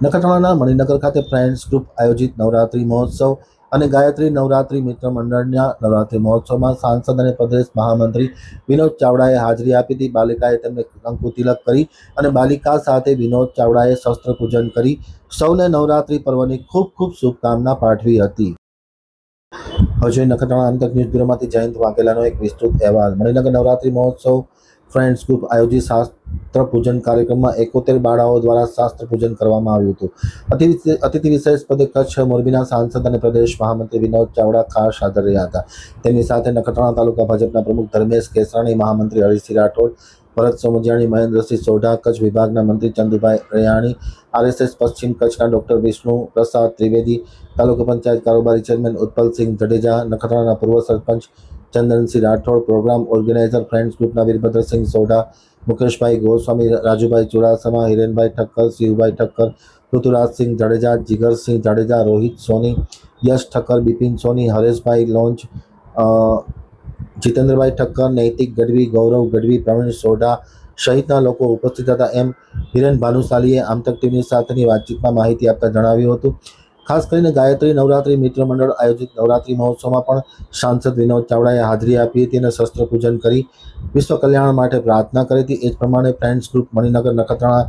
નખત્રાણાના મણિનગર ખાતે friends group આયોજિત નવરાત્રિ મહોત્સવ અને ગાયત્રી નવરાત્રિ મિત્ર મંડળના નવરાત્રિ મહોત્સવમાં સાંસદ અને પ્રદેશ મહામંત્રી વિનોદ ચાવડાએ હાજરી આપી હતી। બાલિકાએ તેમને કંકુ તિલક કરી અને બાલિકા સાથે વિનોદ ચાવડાએ શસ્ત્ર પૂજન કરી સૌને નવરાત્રિ પર્વની ખૂબ ખૂબ શુભકામના પાઠવી હતી। હવે નખત્રાણા અંતક ન્યૂઝ બ્યુરોમાંથી જયંત વાઘેલાનો એક વિસ્તૃત અહેવાલ। મણિનગર નવરાત્રિ મહોત્સવ ફ્રેન્ડ્સ ગ્રુપ આયોજિત શાસ્ત્ર પૂજન કાર્યક્રમમાં 71 બાળાઓ દ્વારા શાસ્ત્ર પૂજન કરવામાં આવ્યું હતું। અતિથિ વિશેષ પદે કચ્છ મોરબીના સાંસદ અને પ્રદેશ મહામંત્રી વિનોદ ચાવડા ખાસ હાજર રહ્યા હતા। તેમની સાથે નખત્રાણા તાલુકા ભાજપના પ્રમુખ ધર્મેશ કેસરાણી, મહામંત્રી હરીસિંહ રાઠોડ, ભરત સોમજિયાણી, મહેન્દ્રસિંહ સોઢા, કચ્છ વિભાગના મંત્રી ચંદુભાઈ રૈયાણી, RSS પશ્ચિમ કચ્છના ડોક્ટર વિષ્ણુ પ્રસાદ ત્રિવેદી, તાલુકા પંચાયત કારોબારી ચેરમેન ઉત્પલસિંહ જડેજા, નખત્રાણાના પૂર્વ sarpanch Chandansinh Rathod, program organizer friends ગ્રુપના વીરભદ્રસિંહ સોઢા, મુકેશભાઈ ગોસ્વામી, રાજુભાઈ ચુડાસમા, હિરેનભાઈ ઠક્કર, શિવભાઈ ઠક્કર, ઋતુરાજસિંહ જાડેજા, જીગરસિંહ જાડેજા, રોહિત સોની, યશ ઠક્કર, બિપિન સોની, હરેશભાઈ લોંચ, જીતેન્દ્રભાઈ ઠક્કર, નૈતિક ગઢવી, ગૌરવ ગઢવી, પ્રવીણ સોઢા સહિતના લોકો ઉપસ્થિત હતા। એમ હિરેન ભાનુશાલીએ આમતક ટીવી સાથેની વાતચીતમાં માહિતી આપતા જણાવ્યું હતું। ખાસ કરીને ગાયત્રી નવરાત્રિ મિત્ર મંડળ આયોજિત નવરાત્રિ મહોત્સવમાં પણ સાંસદ વિનોદ ચાવડાએ હાજરી આપી હતી અને શસ્ત્ર પૂજન કરી વિશ્વ કલ્યાણ માટે પ્રાર્થના કરી હતી। એ જ પ્રમાણે ફ્રેન્ડ્સ ગ્રુપ મણિનગર નખત્રાણા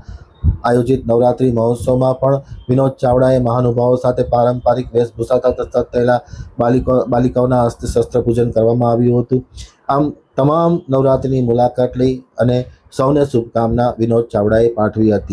આયોજિત નવરાત્રિ મહોત્સવમાં પણ વિનોદ ચાવડાએ મહાનુભાવો સાથે પારંપરિક વેશભૂષા સાથે થયેલા બાલિકાઓના હસ્તે શસ્ત્ર પૂજન કરવામાં આવ્યું હતું। આમ તમામ નવરાત્રિની મુલાકાત લઈ અને સૌને શુભકામના વિનોદ ચાવડાએ પાઠવી હતી।